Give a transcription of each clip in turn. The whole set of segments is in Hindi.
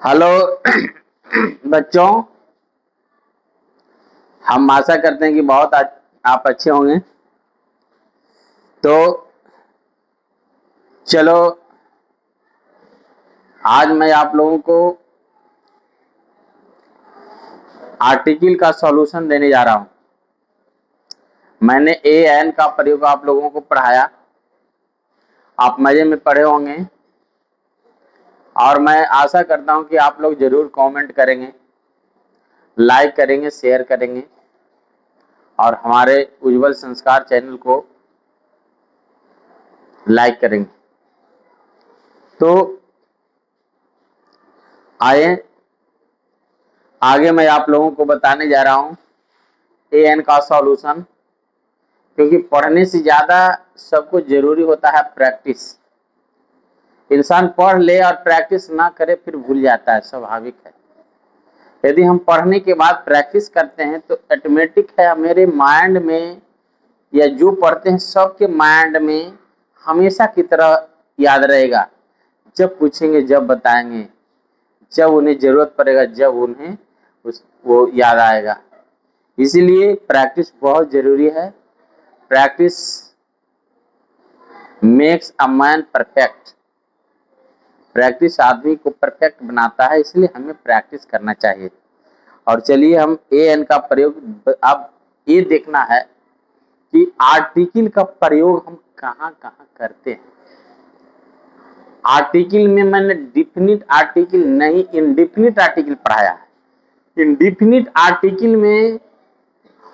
हेलो बच्चों, हम आशा करते हैं कि बहुत आप अच्छे होंगे। तो चलो, आज मैं आप लोगों को आर्टिकल का सॉल्यूशन देने जा रहा हूं। मैंने ए एन का प्रयोग आप लोगों को पढ़ाया, आप मजे में पढ़े होंगे और मैं आशा करता हूं कि आप लोग जरूर कमेंट करेंगे, लाइक करेंगे, शेयर करेंगे और हमारे उज्जवल संस्कार चैनल को लाइक करेंगे। तो आए आगे मैं आप लोगों को बताने जा रहा हूं ए एन का सॉल्यूशन, क्योंकि पढ़ने से ज्यादा सबको जरूरी होता है प्रैक्टिस। इंसान पढ़ ले और प्रैक्टिस ना करे फिर भूल जाता है, स्वाभाविक है। यदि हम पढ़ने के बाद प्रैक्टिस करते हैं तो ऑटोमेटिक है मेरे माइंड में, या जो पढ़ते हैं सबके माइंड में हमेशा की तरह याद रहेगा। जब पूछेंगे, जब बताएंगे, जब उन्हें जरूरत पड़ेगा, जब उन्हें वो याद आएगा। इसीलिए प्रैक्टिस बहुत जरूरी है। Practice makes a man perfect. Practice आदमी को परफेक्ट बनाता है, इसलिए हमें प्रैक्टिस करना चाहिए। और चलिए हम ए एन का प्रयोग, अब ये देखना है कि आर्टिकल का प्रयोग हम कहाँ कहाँ करते हैं। आर्टिकल में मैंने डिफिनिट आर्टिकल नहीं, इनडिफिनिट आर्टिकल पढ़ाया है। इनडिफिनिट आर्टिकल में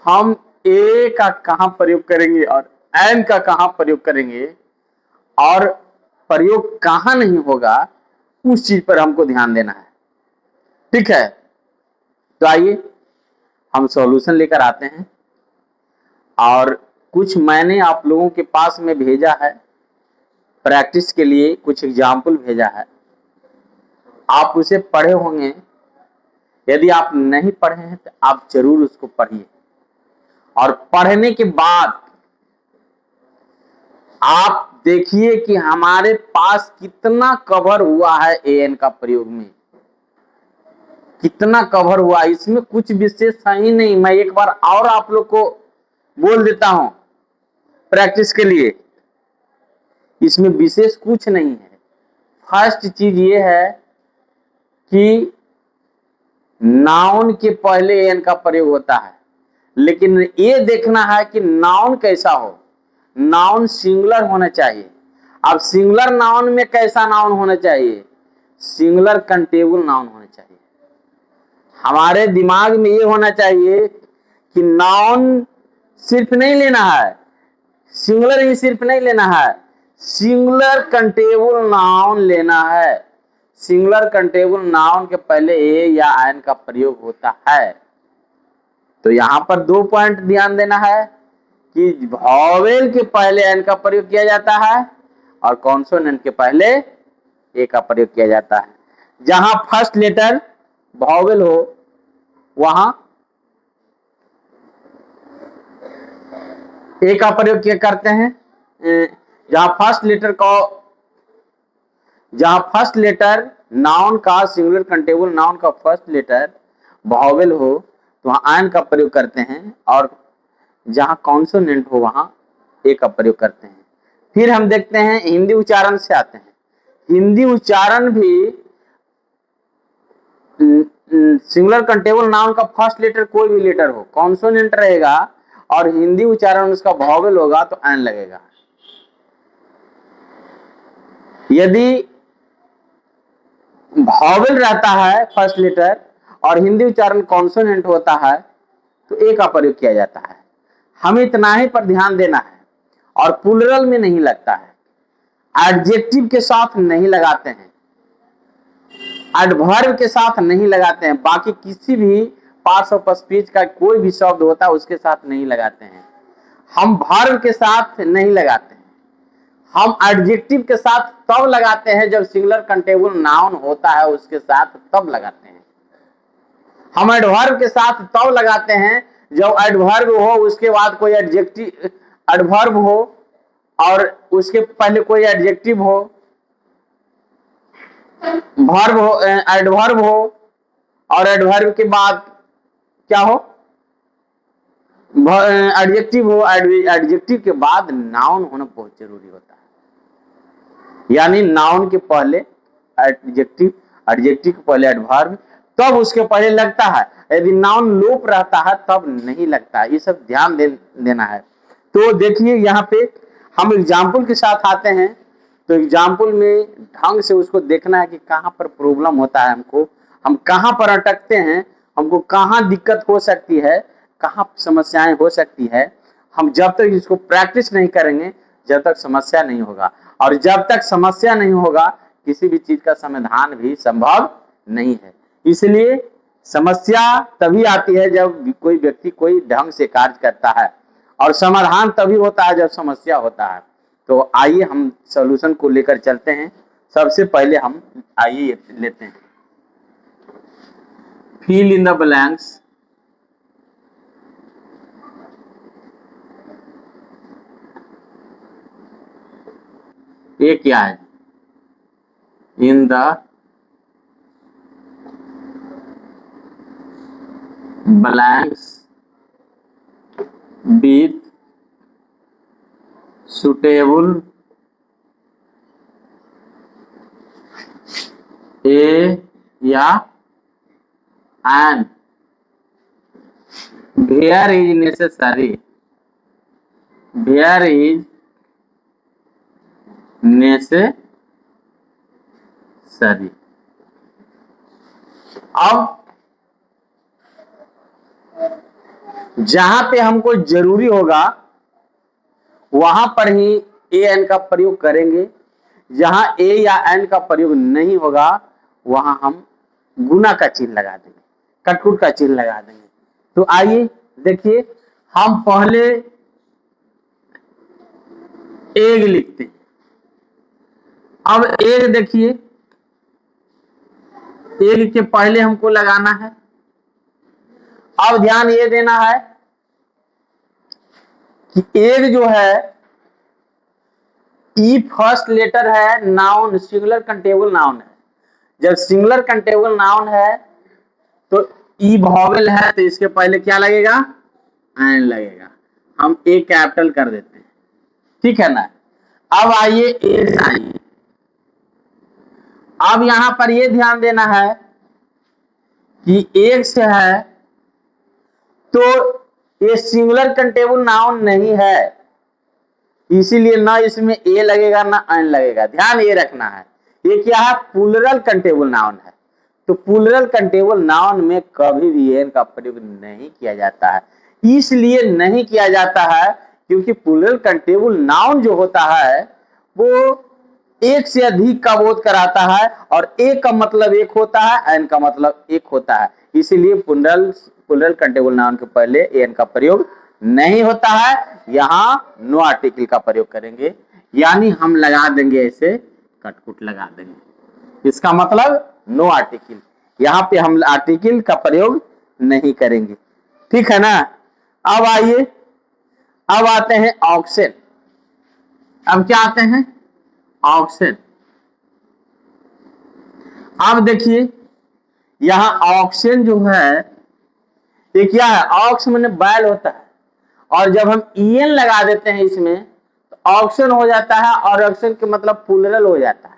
हम ए का कहाँ प्रयोग करेंगे और एन का कहाँ प्रयोग करेंगे और प्रयोग कहाँ नहीं होगा, उस चीज पर हमको ध्यान देना है। ठीक है, तो आइए हम सॉल्यूशन लेकर आते हैं। और कुछ मैंने आप लोगों के पास में भेजा है प्रैक्टिस के लिए, कुछ एग्जाम्पल भेजा है, आप उसे पढ़े होंगे। यदि आप नहीं पढ़े हैं तो आप जरूर उसको पढ़िए और पढ़ने के बाद आप देखिए कि हमारे पास कितना कवर हुआ है ए एन का प्रयोग में, कितना कवर हुआ। इसमें कुछ विशेष ही नहीं। मैं एक बार और आप लोग को बोल देता हूं प्रैक्टिस के लिए, इसमें विशेष कुछ नहीं है। फर्स्ट चीज ये है कि नाउन के पहले एन का प्रयोग होता है, लेकिन ये देखना है कि नाउन कैसा हो। नाउन सिंगुलर होना चाहिए। अब सिंगुलर नाउन में कैसा नाउन होना चाहिए? सिंगुलर कंटेबल नाउन होना चाहिए। हमारे दिमाग में ये होना चाहिए कि नाउन सिर्फ नहीं लेना है, सिंगुलर ही सिर्फ नहीं लेना है, सिंगुलर कंटेबल नाउन लेना है। सिंगुलर कंटेबल नाउन के पहले ए या एन का प्रयोग होता है। तो यहां पर 2 पॉइंट ध्यान देना है कि वॉवेल के पहले एन का प्रयोग किया जाता है और कॉन्सोनेंट के पहले ए का प्रयोग किया जाता है। जहां फर्स्ट लेटर वॉवेल हो वहां ए का प्रयोग किया करते हैं। जहां फर्स्ट लेटर नाउन का, सिंगुलर कंटेबल नाउन का फर्स्ट लेटर वॉवेल हो तो वहां एन का प्रयोग करते हैं, और जहां कॉन्सोनेंट हो वहां ए का प्रयोग करते हैं। फिर हम देखते हैं हिंदी उच्चारण से आते हैं। हिंदी उच्चारण भी सिंगुलर कंटेबल नाउन का फर्स्ट लेटर कोई भी लेटर हो, कॉन्सोनेंट रहेगा और हिंदी उच्चारण उसका वॉवेल होगा तो एन लगेगा। यदि वॉवेल रहता है फर्स्ट लेटर और हिंदी उच्चारण कॉन्सोनेंट होता है तो ए का प्रयोग किया जाता है। हमें इतना ही पर ध्यान देना है। और प्लुरल में नहीं लगता है, एडजेक्टिव के साथ नहीं लगाते हैं, एडवर्ब के साथ नहीं लगाते हैं, बाकी किसी भी पार्ट्स ऑफ स्पीच का कोई भी शब्द होता है उसके साथ नहीं लगाते हैं। हम वर्ब के साथ नहीं लगाते हैं, हम एडजेक्टिव के साथ तब लगाते हैं जब सिंगुलर कंटेबल नाउन होता है उसके साथ तब लगाते हैं। हम एडवर्ब के साथ तब लगाते हैं जब एडवर्ब हो, उसके बाद कोई एडजेक्टिव, एडवर्ब हो और उसके पहले कोई एडजेक्टिव हो। वर्ब हो, एडवर्ब हो, और एडवर्ब के बाद क्या हो, एडजेक्टिव हो, एडजेक्टिव के बाद नाउन होना बहुत जरूरी होता है। यानी नाउन के पहले एडजेक्टिव, एडजेक्टिव के पहले एडवर्ब, तब उसके पहले लगता है। यदि नाउन लोप रहता है तब नहीं लगता है। ये सब ध्यान देना है। तो देखिए यहाँ पे हम एग्जाम्पल के साथ आते हैं। तो एग्जाम्पल में ढंग से उसको देखना है कि कहाँ पर प्रॉब्लम होता है हमको, हम कहाँ पर अटकते हैं, हमको कहाँ दिक्कत हो सकती है, कहाँ समस्याएं हो सकती है। हम जब तक इसको प्रैक्टिस नहीं करेंगे जब तक समस्या नहीं होगा, और जब तक समस्या नहीं होगा किसी भी चीज का समाधान भी संभव नहीं है। इसलिए समस्या तभी आती है जब कोई व्यक्ति कोई ढंग से कार्य करता है, और समाधान तभी होता है जब समस्या होता है। तो आइए हम सॉल्यूशन को लेकर चलते हैं। सबसे पहले हम आइए लेते हैं फिल इन द ब्लैंक्स। ये क्या है, in the blanks with suitable a या and where is necessary, where is necessary. अब जहां पे हमको जरूरी होगा वहां पर ही ए एन का प्रयोग करेंगे। जहां ए या एन का प्रयोग नहीं होगा वहां हम गुना का चिन्ह लगा देंगे, कटकुट का चिन्ह लगा देंगे। तो आइए देखिए, हम पहले एग लिखते हैं। अब एग देखिए, एग के पहले हमको लगाना है। अब ध्यान ये देना है कि एग जो है ई फर्स्ट लेटर है, नाउन सिंगुलर कंटेबल नाउन है। जब सिंगुलर कंटेबल नाउन है तो ई वॉवेल है, तो इसके पहले क्या लगेगा, एन लगेगा। हम ए कैपिटल कर देते हैं, ठीक है ना। अब आइए ए आइए, अब यहां पर ये ध्यान देना है कि एक से है तो ये सिंगुलर कंटेबल नाउन नहीं है, इसीलिए ना इसमें ए लगेगा ना एन लगेगा। ध्यान ये रखना है, ये क्या है, प्लूरल कंटेबल नाउन है। तो प्लूरल कंटेबल नाउन में कभी भी एन का प्रयोग नहीं किया जाता है। इसलिए नहीं किया जाता है क्योंकि प्लूरल कंटेबल नाउन जो होता है वो एक से अधिक का बोध कराता है, और एक का मतलब एक होता है, एन का मतलब एक होता है। इसीलिए प्लूरल कंटेबल नाउन के पहले एन का प्रयोग नहीं होता है। यहां नो आर्टिकल का प्रयोग करेंगे, यानी हम लगा देंगे ऐसे, कटकुट लगा देंगे। इसका मतलब नो आर्टिकल, यहां पे हम आर्टिकल का प्रयोग नहीं करेंगे, ठीक है ना। अब आइए, अब आते हैं ऑक्शन। अब क्या आते हैं, ऑक्शन। अब देखिए यहां ऑक्शन जो है ये क्या है, ऑक्स मैंने बैल होता है, और जब हम ईएन लगा देते हैं इसमें तो ऑक्शन हो जाता है, और ऑक्शन के मतलब प्लूरल हो जाता है।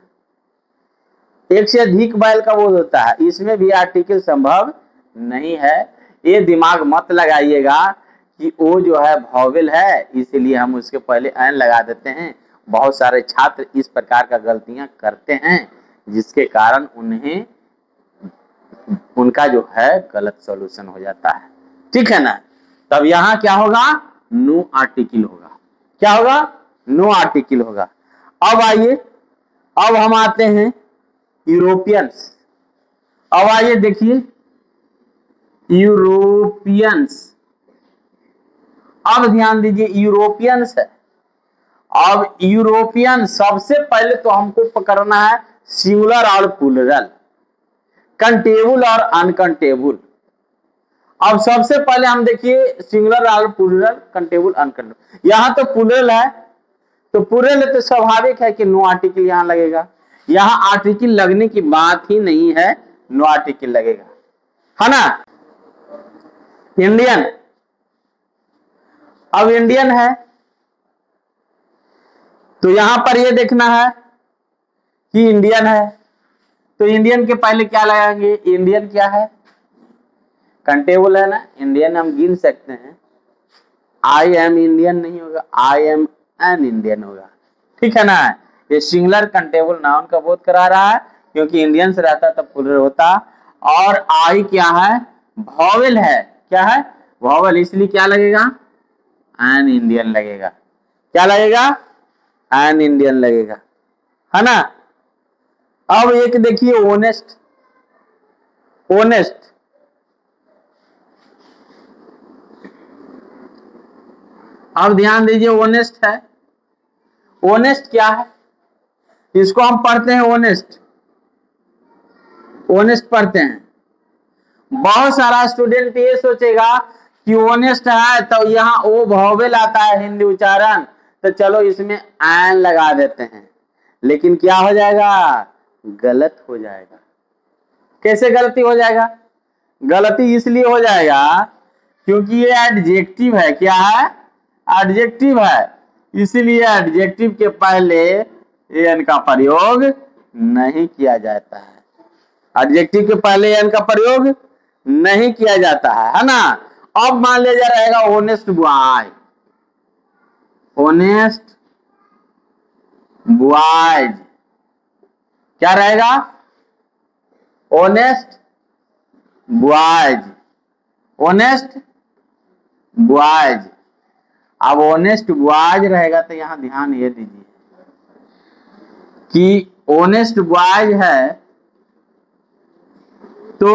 एक से अधिक बैल का बोध होता है, इसमें भी आर्टिकल संभव नहीं है। ये दिमाग मत लगाइएगा कि वो जो है वॉवेल है इसलिए हम उसके पहले एन लगा देते हैं। बहुत सारे छात्र इस प्रकार का गलतियां करते हैं जिसके कारण उन्हें उनका जो है गलत सॉल्यूशन हो जाता है, ठीक है ना। तब यहां क्या होगा, नो आर्टिकल होगा। क्या होगा, नो आर्टिकल होगा। अब आइए, अब हम आते हैं यूरोपियंस। अब आइए देखिए यूरोपियंस। अब ध्यान दीजिए यूरोपियंस है। अब यूरोपियन सबसे पहले तो हमको पकड़ना है सिंगुलर और प्लूरल, कंटेबल और अनकंटेबल। अब सबसे पहले हम देखिए सिंगुलर और प्लूरल, कंटेबल अनकंटेबल। यहां तो प्लूरल है, तो प्लूरल है तो स्वाभाविक है कि नो आर्टिकल यहां लगेगा। यहाँ आर्टिकल लगने की बात ही नहीं है, नो आर्टिकल लगेगा, है ना। इंडियन, अब इंडियन है तो यहां पर ये देखना है कि इंडियन है, तो इंडियन के पहले क्या लगाएंगे, इंडियन क्या है, कंटेबल है ना, इंडियन हम गिन सकते हैं, आई एम इंडियन नहीं होगा, आई एम एन इंडियन होगा, ठीक है ना। ये सिंगुलर कंटेबल नाउन का बोध करा रहा है, क्योंकि इंडियन से रहता तब प्लूरल होता, और आई क्या है, वॉवेल है, क्या है, वॉवेल, इसलिए क्या लगेगा, एन इंडियन लगेगा, क्या लगेगा, एन इंडियन लगेगा, है ना। अब एक देखिए ओनेस्ट, ओनेस्ट, अब ध्यान दीजिए ओनेस्ट है, ओनेस्ट क्या है, इसको हम पढ़ते हैं ओनेस्ट, ओनेस्ट पढ़ते हैं। बहुत सारा स्टूडेंट ये सोचेगा कि ओनेस्ट है तो यहाँ ओ वॉवेल आता है हिंदी उच्चारण, तो चलो इसमें एन लगा देते हैं, लेकिन क्या हो जाएगा, गलत हो जाएगा। कैसे गलती हो जाएगा, गलती इसलिए हो जाएगा क्योंकि ये एडजेक्टिव है, क्या है, एडजेक्टिव है, इसीलिए एडजेक्टिव के पहले एन का प्रयोग नहीं किया जाता है, एडजेक्टिव के पहले एन का प्रयोग नहीं किया जाता है ना। अब मान लिया जा रहेगा ओनेस्ट बॉय, ओनेस्ट बॉयज, क्या रहेगा, ओनेस्ट बॉयज, ओनेस्ट बॉयज। अब ओनेस्ट बॉयज रहेगा तो यहां ध्यान ये दीजिए कि ओनेस्ट बॉयज है तो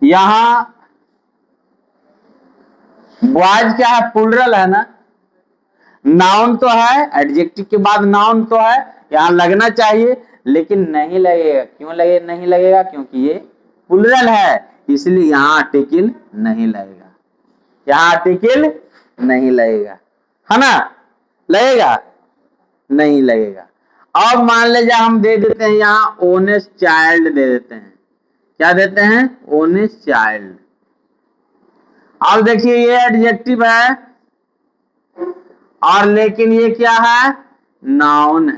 यहां बॉयज क्या है, प्लूरल है ना, नाउन तो है, एडजेक्टिव के बाद नाउन तो है, यहां लगना चाहिए लेकिन नहीं लगेगा, क्यों लगे नहीं लगेगा, क्योंकि ये प्लूरल है, इसलिए यहां आर्टिकल नहीं लगेगा, यहां आर्टिकल नहीं लगेगा, है ना, लगेगा नहीं लगेगा। अब मान लीजिए हम दे देते हैं यहां ओनेस्ट चाइल्ड दे देते हैं, क्या देते हैं, ओनेस्ट चाइल्ड। अब देखिए ये एडजेक्टिव है और लेकिन ये क्या है, नाउन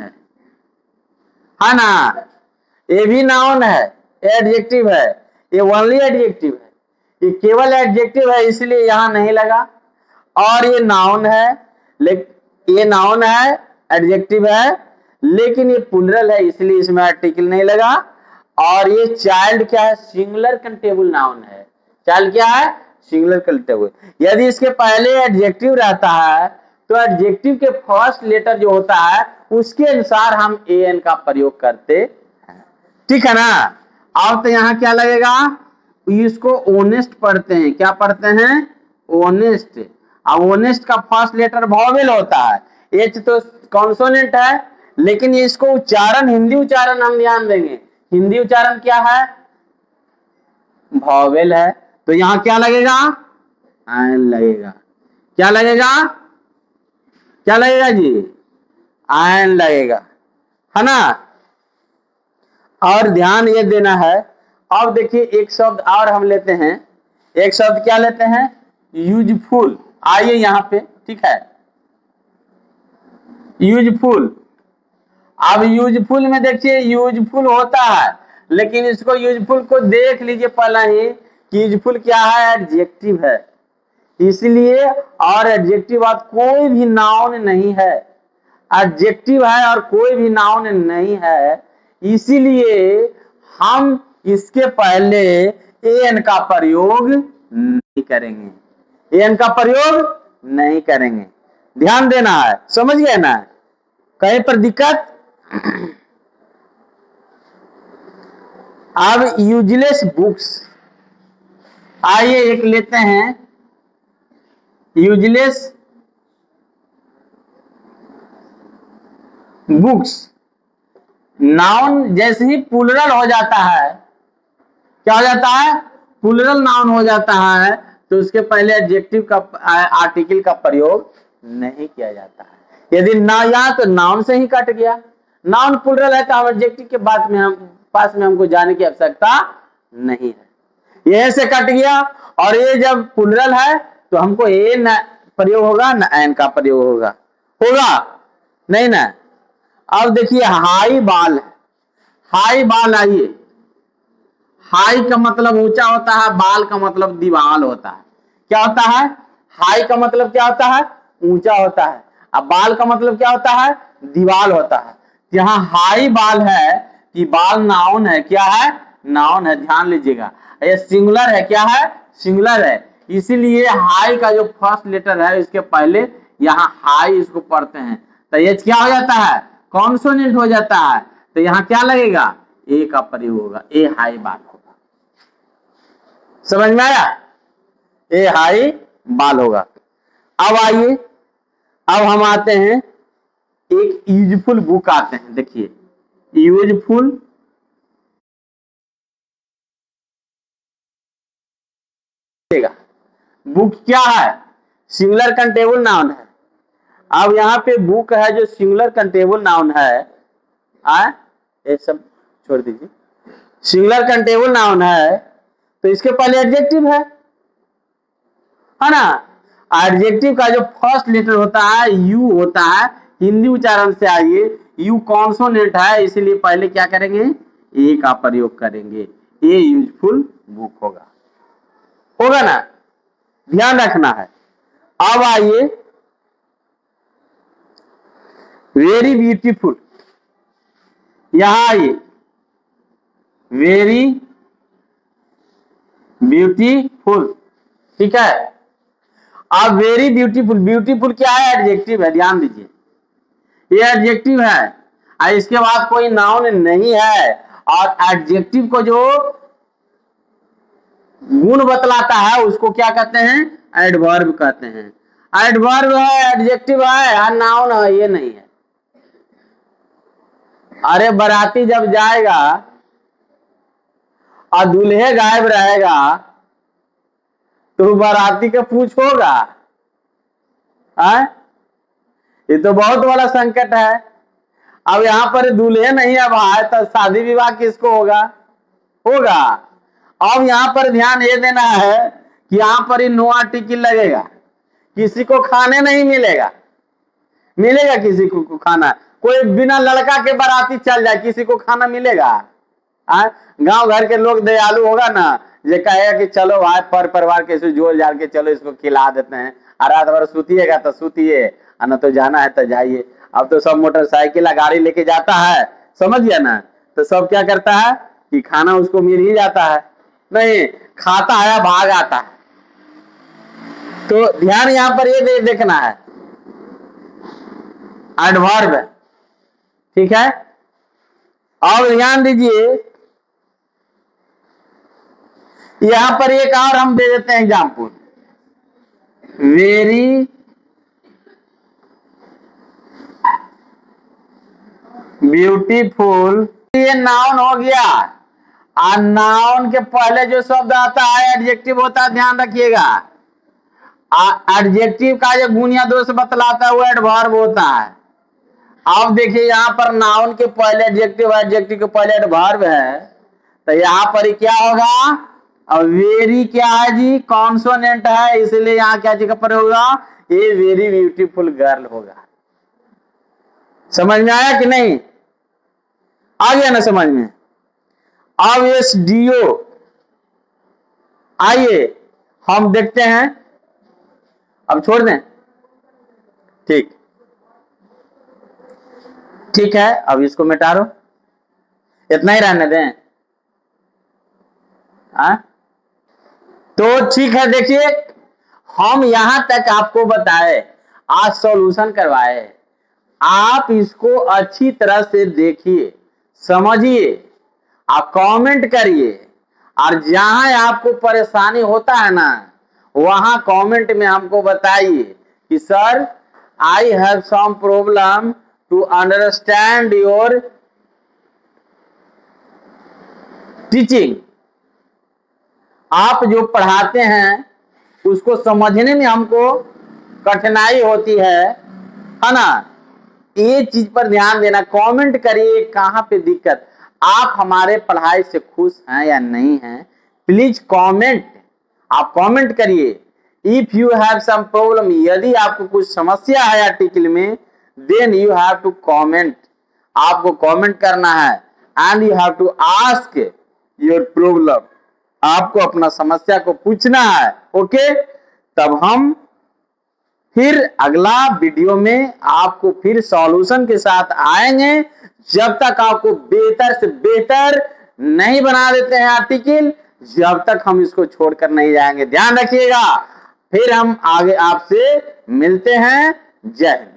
है ना, ये भी नाउन है, एडजेक्टिव है, ये ओनली एडजेक्टिव है, ये केवल एडजेक्टिव है इसलिए यहां नहीं लगा, और ये नाउन है, लेकिन ये नाउन है, एडजेक्टिव है, लेकिन ये प्लूरल है इसलिए इसमें आर्टिकल नहीं लगा, और ये चाइल्ड क्या है, सिंगुलर कंटेबल नाउन है, चाइल्ड क्या है, सिंगुलर कंटेबल। यदि इसके पहले एडजेक्टिव रहता है तो एडजेक्टिव के फर्स्ट लेटर जो होता है उसके अनुसार हम एन का प्रयोग करते हैं, ठीक है ना। अब तो यहां क्या लगेगा, इसको ओनेस्ट पढ़ते हैं, क्या पढ़ते हैं, ओनेस्ट। अब ओनेस्ट का फर्स्ट लेटर वॉवेल होता है, एच तो कॉन्सोनेंट है, लेकिन इसको उच्चारण, हिंदी उच्चारण हम ध्यान देंगे, हिंदी उच्चारण क्या है, वॉवेल है, तो यहां क्या लगेगा, एन लगेगा, क्या लगेगा, क्या लगेगा जी, एन लगेगा, है ना। और ध्यान ये देना है, अब देखिए एक शब्द और हम लेते हैं, एक शब्द क्या लेते हैं, यूजफुल, आइए यहां पे, ठीक है, यूजफुल। अब यूजफुल में देखिए यूजफुल होता है, लेकिन इसको यूजफुल को देख लीजिए पहले ही कि यूजफुल क्या है, एडजेक्टिव है, इसलिए, और एडजेक्टिव बाद कोई भी नाउन नहीं है, एडजेक्टिव है और कोई भी नाउन नहीं है, इसीलिए हम इसके पहले एन का प्रयोग नहीं करेंगे, एन का प्रयोग नहीं करेंगे, ध्यान देना है, समझ गए ना, कहीं पर दिक्कत। अब यूजलेस बुक्स, आइए एक लेते हैं, यूजलेस बुक्स, नाउन जैसे ही प्लूरल हो जाता है, क्या हो जाता है, प्लूरल नाउन हो जाता है, तो उसके पहले एडजेक्टिव का, आर्टिकल का प्रयोग नहीं किया जाता है, यदि ना या तो नाउन से ही कट गया, नाउन प्लूरल है तो हम एडजेक्टिव के बाद में हम पास में हमको जाने की आवश्यकता नहीं है। ये से कट गया। और ये जब प्लूरल है तो हमको ए न प्रयोग होगा न एन का प्रयोग होगा, होगा नहीं ना। अब देखिए हाई बाल है, हाई बाल आइए, हाई का मतलब ऊंचा होता है, बाल का मतलब दीवाल होता है। क्या होता है? हाई का मतलब क्या होता है? ऊंचा होता है। अब बाल का मतलब क्या होता है? दीवाल होता है। यहाँ हाई बाल है कि बाल नाउन है, क्या है? नाउन है, ध्यान लीजिएगा। ये सिंगुलर है, क्या है? सिंगुलर है। इसीलिए हाई का जो फर्स्ट लेटर है इसके पहले यहाँ हाई इसको पढ़ते हैं तो ये क्या हो जाता है? कॉन्सोनेंट हो जाता है। तो यहाँ क्या लगेगा? ए का प्रयोग होगा, ए हाई बाल होगा। समझ में आया? ए हाई बाल होगा। अब आइए, अब हम आते हैं एक यूजफुल बुक आते हैं। देखिए यूजफुल बुक क्या है? सिंगुलर कंटेबल नाउन है। अब यहाँ पे बुक है जो सिंगुलर कंटेबल नाउन है, ये सब छोड़ दीजिए। सिंगुलर कंटेबल नाउन है तो इसके पहले एडजेक्टिव है ना। एडजेक्टिव का जो फर्स्ट लेटर होता है यू होता है, हिंदी उच्चारण से आइए, यू कॉन्सोनेंट है, इसलिए पहले क्या करेंगे? ए का प्रयोग करेंगे। ए यूजफुल बुक होगा, होगा ना, ध्यान रखना है। अब आइए वेरी ब्यूटीफुल, यहां आइए वेरी ब्यूटीफुल, ठीक है। अब वेरी ब्यूटीफुल, ब्यूटीफुल क्या है? एडजेक्टिव है, ध्यान दीजिए ये एडजेक्टिव है और इसके बाद कोई नाउन नहीं है। और एडजेक्टिव को जो गुण बतलाता है उसको क्या कहते हैं? एडवर्ब कहते हैं। एडवर्ब है, एडजेक्टिव है और नाउन है, ये नहीं है। अरे बाराती जब जाएगा और दूल्हे गायब रहेगा तो बाराती का पूछ होगा? ये तो बहुत बड़ा संकट है। अब यहाँ पर दूल्हे नहीं अब आए तो शादी विवाह किसको होगा? होगा। अब यहाँ पर ध्यान ये देना है कि यहाँ पर ही नो आर्टिकल लगेगा, किसी को खाने नहीं मिलेगा। मिलेगा किसी को खाना? कोई बिना लड़का के बाराती चल जाए, किसी को खाना मिलेगा? गांव घर के लोग दयालु होगा ना, ये कहेगा कि चलो भाई पर परिवार के जोड़ जाड़ के चलो इसको खिला देते हैं, रात भर सुतिएगा तो सुतिए, न तो जाना है तो जाइए। अब तो सब मोटरसाइकिल गाड़ी लेके जाता है, समझ गया ना, तो सब क्या करता है कि खाना उसको मिल ही जाता है, नहीं खाता है भाग आता है। तो ध्यान यहाँ पर ये देखना है, एडवर्ब, ठीक है। अब ध्यान दीजिए यहां पर एक और हम दे देते हैं एग्जाम्पल, वेरी ब्यूटीफुल। ये नाउन हो गया और नाउन के पहले जो शब्द आता है एडजेक्टिव होता है, ध्यान रखिएगा। एडजेक्टिव का जो गुण या दोष बतलाता है वो एडवर्ब होता है। अब देखिए यहाँ पर नाउन के पहले एडजेक्टिव, एडजेक्टिव के पहले एडवर्ब है, तो यहाँ पर क्या होगा? अब वेरी क्या है जी? कॉन्सोनेंट है, इसलिए यहाँ क्या जगह पर होगा? ये वेरी ब्यूटीफुल गर्ल होगा। समझ में आया कि नहीं? आ गया ना समझ में? अब एस डीओ, आइए हम देखते हैं, अब छोड़ दें, ठीक ठीक है, अब इसको मिटा दो, इतना ही रहने दें। तो ठीक है, देखिए हम यहां तक आपको बताए, आज सॉल्यूशन करवाए, आप इसको अच्छी तरह से देखिए, समझिए, आप कमेंट करिए, और जहां आपको परेशानी होता है ना वहां कमेंट में हमको बताइए कि sir I have some problem to understand your teaching. आप जो पढ़ाते हैं उसको समझने में हमको कठिनाई होती है ना, ये चीज पर ध्यान देना, कमेंट करिए कहां पे दिक्कत, आप हमारे पढ़ाई से खुश हैं या नहीं हैं, प्लीज कमेंट, आप कमेंट करिए। If you have some problem, यदि आपको कुछ समस्या है आर्टिकल में, then you have to comment, आपको कमेंट करना है, and you have to ask your problem, आपको अपना समस्या को पूछना है। ओके, तब हम फिर अगला वीडियो में आपको फिर सॉल्यूशन के साथ आएंगे। जब तक आपको बेहतर से बेहतर नहीं बना देते हैं आर्टिकल, जब तक हम इसको छोड़कर नहीं जाएंगे। ध्यान रखिएगा, फिर हम आगे आपसे मिलते हैं। जय हिंद।